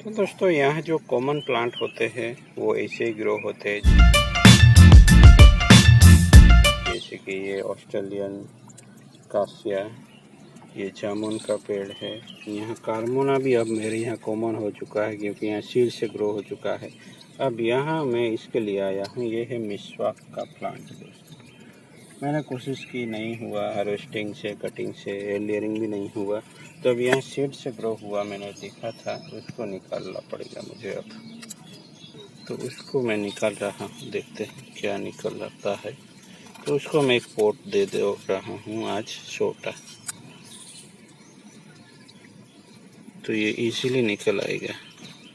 तो दोस्तों यहाँ जो कॉमन प्लांट होते हैं वो ऐसे ही ग्रो होते हैं, जैसे कि ये ऑस्ट्रेलियन कासिया, ये जामुन का पेड़ है। यहाँ कार्मोना भी अब मेरे यहाँ कॉमन हो चुका है क्योंकि यहाँ सीड से ग्रो हो चुका है। अब यहाँ मैं इसके लिए आया हूँ, ये है मिस्वाक का प्लांट दोस्तों। मैंने कोशिश की, नहीं हुआ, हार्वेस्टिंग से, कटिंग से, एयरलेयरिंग भी नहीं हुआ। तो अब यहाँ सीड से ग्रो हुआ, मैंने देखा था, उसको निकालना पड़ेगा मुझे अब। तो उसको मैं निकाल रहा हूँ, देखते हैं क्या निकल आता है। तो उसको मैं एक पोट दे रहा हूँ आज छोटा, तो ये इजीली निकल आएगा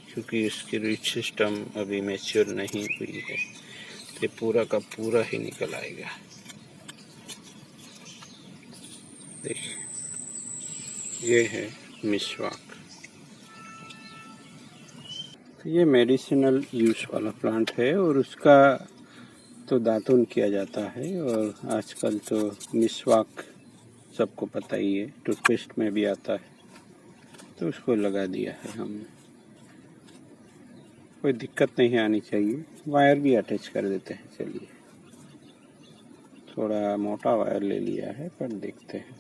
क्योंकि इसकी रूट सिस्टम अभी मैच्योर नहीं हुई है। तो ये पूरा का पूरा ही निकल आएगा। देखिए, ये है मिस्वाक। तो ये मेडिसिनल यूज वाला प्लांट है और उसका तो दातुन किया जाता है। और आजकल तो मिस्वाक सबको पता ही है, टूथपेस्ट में भी आता है, तो उसको लगा दिया है हमने। कोई दिक्कत नहीं आनी चाहिए। वायर भी अटैच कर देते हैं। चलिए, थोड़ा मोटा वायर ले लिया है, पर देखते हैं।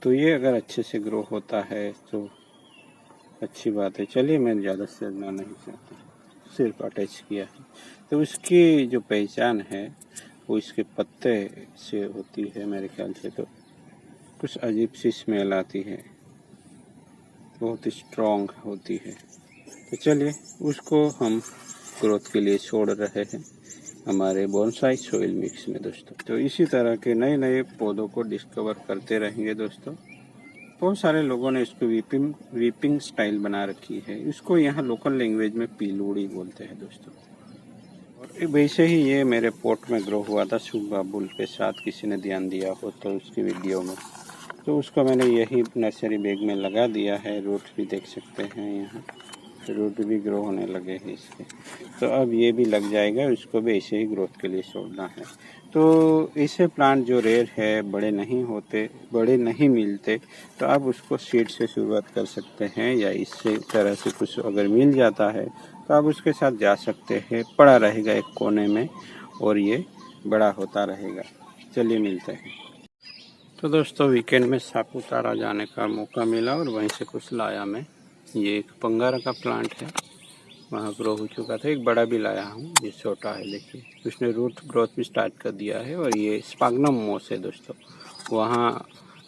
तो ये अगर अच्छे से ग्रो होता है तो अच्छी बात है। चलिए, मैं ज़्यादा से ज़्यादा नहीं चाहता, सिर्फ अटैच किया है। तो उसकी जो पहचान है वो इसके पत्ते से होती है मेरे ख्याल से। तो कुछ अजीब सी स्मेल आती है, बहुत स्ट्रॉन्ग होती है। तो चलिए, उसको हम ग्रोथ के लिए छोड़ रहे हैं हमारे बोनसाई सोइल मिक्स में दोस्तों। तो इसी तरह के नए नए पौधों को डिस्कवर करते रहेंगे दोस्तों। बहुत सारे लोगों ने इसको वीपिंग स्टाइल बना रखी है। इसको यहाँ लोकल लैंग्वेज में पीलूड़ी बोलते हैं दोस्तों। और वैसे ही ये मेरे पोट में ग्रो हुआ था, शुभ बुल के साथ। किसी ने ध्यान दिया हो तो उसकी वीडियो में, तो उसको मैंने यही नर्सरी बैग में लगा दिया है। रूट भी देख सकते हैं, यहाँ रूट भी ग्रो होने लगे हैं इसके। तो अब ये भी लग जाएगा, इसको भी ऐसे ही ग्रोथ के लिए छोड़ना है। तो ऐसे प्लांट जो रेयर है, बड़े नहीं होते, बड़े नहीं मिलते, तो आप उसको सीड से शुरुआत कर सकते हैं, या इससे तरह से कुछ अगर मिल जाता है तो आप उसके साथ जा सकते हैं। पड़ा रहेगा एक कोने में और ये बड़ा होता रहेगा। चलिए, मिलते हैं। तो दोस्तों, वीकेंड में सापुतारा जाने का मौका मिला और वहीं से कुछ लाया मैं। ये एक पंगारा का प्लांट है, वहाँ ग्रो हो चुका था। एक बड़ा भी लाया हूँ, ये छोटा है, देखिए उसने रूट ग्रोथ भी स्टार्ट कर दिया है। और ये स्पाग्नम मोस है दोस्तों, वहाँ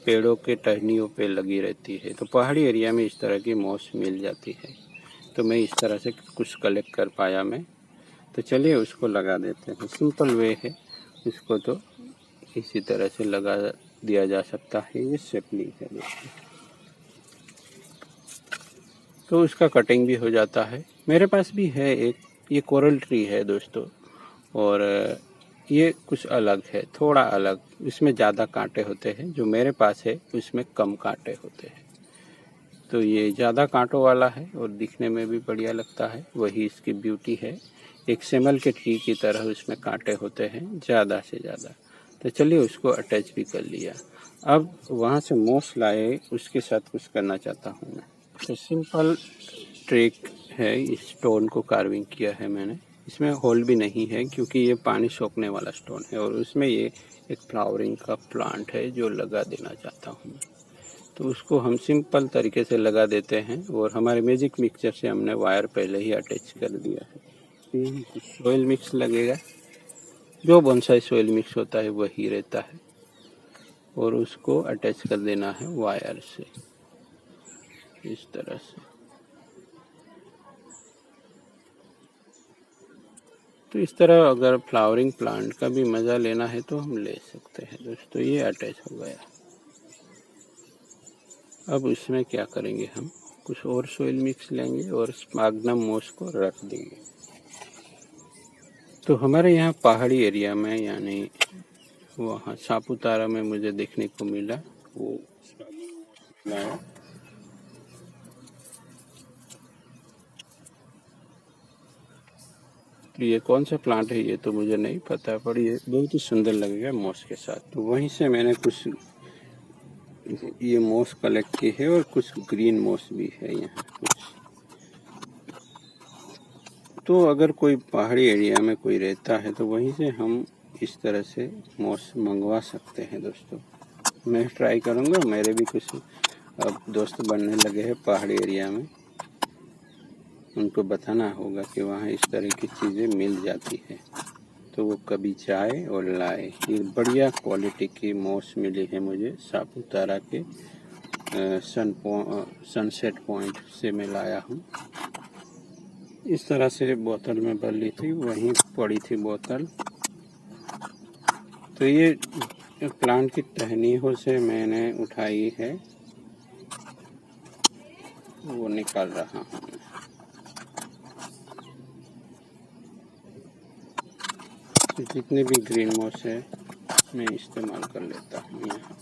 पेड़ों के टहनियों पे लगी रहती है। तो पहाड़ी एरिया में इस तरह की मोस मिल जाती है, तो मैं इस तरह से कुछ कलेक्ट कर पाया मैं। तो चलिए, उसको लगा देते हैं। सिंपल वे है, इसको तो इसी तरह से लगा दिया जा सकता है। ये सेपलिंग है दोस्तों, तो उसका कटिंग भी हो जाता है। मेरे पास भी है एक, ये कोरल ट्री है दोस्तों, और ये कुछ अलग है, थोड़ा अलग। इसमें ज़्यादा कांटे होते हैं, जो मेरे पास है उसमें कम कांटे होते हैं। तो ये ज़्यादा कांटों वाला है और दिखने में भी बढ़िया लगता है, वही इसकी ब्यूटी है। एक सेमल के ट्री की तरह उसमें कांटे होते हैं ज़्यादा से ज़्यादा। तो चलिए, उसको अटैच भी कर लिया। अब वहाँ से मोस लाए, उसके साथ कुछ करना चाहता हूँ मैं। तो सिंपल ट्रिक है, इस स्टोन को कार्विंग किया है मैंने। इसमें होल भी नहीं है क्योंकि ये पानी सोखने वाला स्टोन है, और उसमें ये एक फ्लावरिंग का प्लांट है जो लगा देना चाहता हूँ। तो उसको हम सिंपल तरीके से लगा देते हैं, और हमारे मैजिक मिक्सचर से हमने वायर पहले ही अटैच कर दिया है। सोइल मिक्स लगेगा, जो बोनसाई सोइल मिक्स होता है वही रहता है, और उसको अटैच कर देना है वायर से इस तरह से। तो इस तरह अगर फ्लावरिंग प्लांट का भी मज़ा लेना है तो हम ले सकते हैं दोस्तों। ये अटैच हो गया। अब इसमें क्या करेंगे, हम कुछ और सोइल मिक्स लेंगे और स्पाग्नम मोस को रख देंगे। तो हमारे यहाँ पहाड़ी एरिया में, यानी वहाँ सापुतारा में मुझे देखने को मिला, वो लाया। ये कौन सा प्लांट है ये तो मुझे नहीं पता, पर ये बहुत ही सुंदर लगेगा मोस के साथ। तो वहीं से मैंने कुछ ये मोस कलेक्ट की है और कुछ ग्रीन मोस भी है यहाँ कुछ। तो अगर कोई पहाड़ी एरिया में कोई रहता है तो वहीं से हम इस तरह से मोस मंगवा सकते हैं दोस्तों। मैं ट्राई करूँगा, मेरे भी कुछ अब दोस्त बनने लगे हैं पहाड़ी एरिया में, उनको बताना होगा कि वहाँ इस तरह की चीज़ें मिल जाती है, तो वो कभी जाए और लाए। ये बढ़िया क्वालिटी की मोस मिली है मुझे सापुतारा के सनसेट पॉइंट से मैं लाया हूँ। इस तरह से बोतल में भर ली थी, वहीं पड़ी थी बोतल। तो ये प्लांट की टहनियों से मैंने उठाई है, वो निकाल रहा हूँ। जितने भी ग्रीन मोस है मैं इस्तेमाल कर लेता हूँ यहाँ।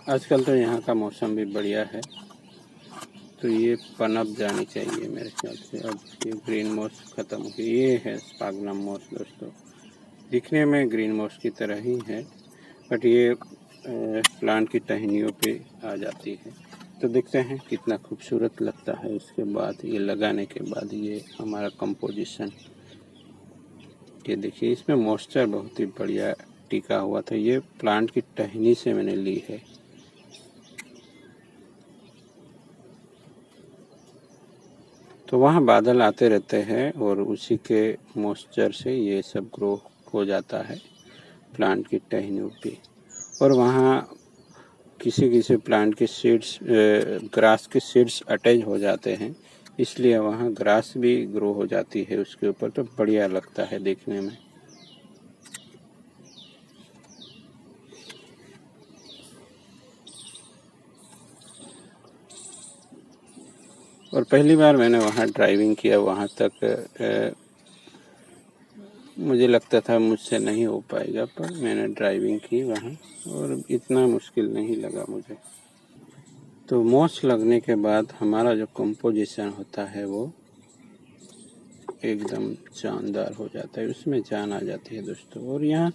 आजकल तो यहाँ का मौसम भी बढ़िया है, तो ये पनप जानी चाहिए मेरे ख्याल से। अब ये ग्रीन मोस ख़त्म हो गई। ये है स्पागनम मोस दोस्तों, दिखने में ग्रीन मोस की तरह ही है, बट ये प्लांट की टहनियों पे आ जाती है। तो देखते हैं कितना खूबसूरत लगता है। इसके बाद ये लगाने के बाद ये हमारा कंपोजिशन, ये देखिए इसमें मॉइस्चर बहुत ही बढ़िया टिका हुआ था। ये प्लांट की टहनी से मैंने ली है। तो वहाँ बादल आते रहते हैं और उसी के मॉइस्चर से ये सब ग्रो हो जाता है प्लांट की टहनियों पे। और वहाँ किसी किसी प्लांट के सीड्स, ग्रास के सीड्स अटैच हो जाते हैं, इसलिए वहाँ ग्रास भी ग्रो हो जाती है उसके ऊपर, तो बढ़िया लगता है देखने में। और पहली बार मैंने वहाँ ड्राइविंग किया, वहाँ तक मुझे लगता था मुझसे नहीं हो पाएगा, पर मैंने ड्राइविंग की वहाँ और इतना मुश्किल नहीं लगा मुझे। तो मोस लगने के बाद हमारा जो कंपोजिशन होता है वो एकदम शानदार हो जाता है, उसमें जान आ जाती है दोस्तों। और यहाँ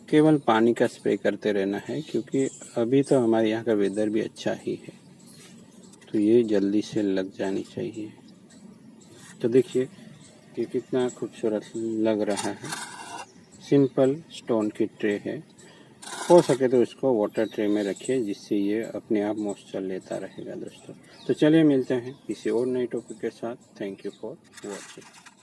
केवल पानी का स्प्रे करते रहना है, क्योंकि अभी तो हमारे यहाँ का वेदर भी अच्छा ही है, तो ये जल्दी से लग जानी चाहिए। तो देखिए कि कितना खूबसूरत लग रहा है। सिंपल स्टोन की ट्रे है, हो सके तो इसको वाटर ट्रे में रखिए, जिससे ये अपने आप मॉइस्चर लेता रहेगा दोस्तों। तो चलिए मिलते हैं किसी और नई टॉपिक के साथ। Thank you for watching.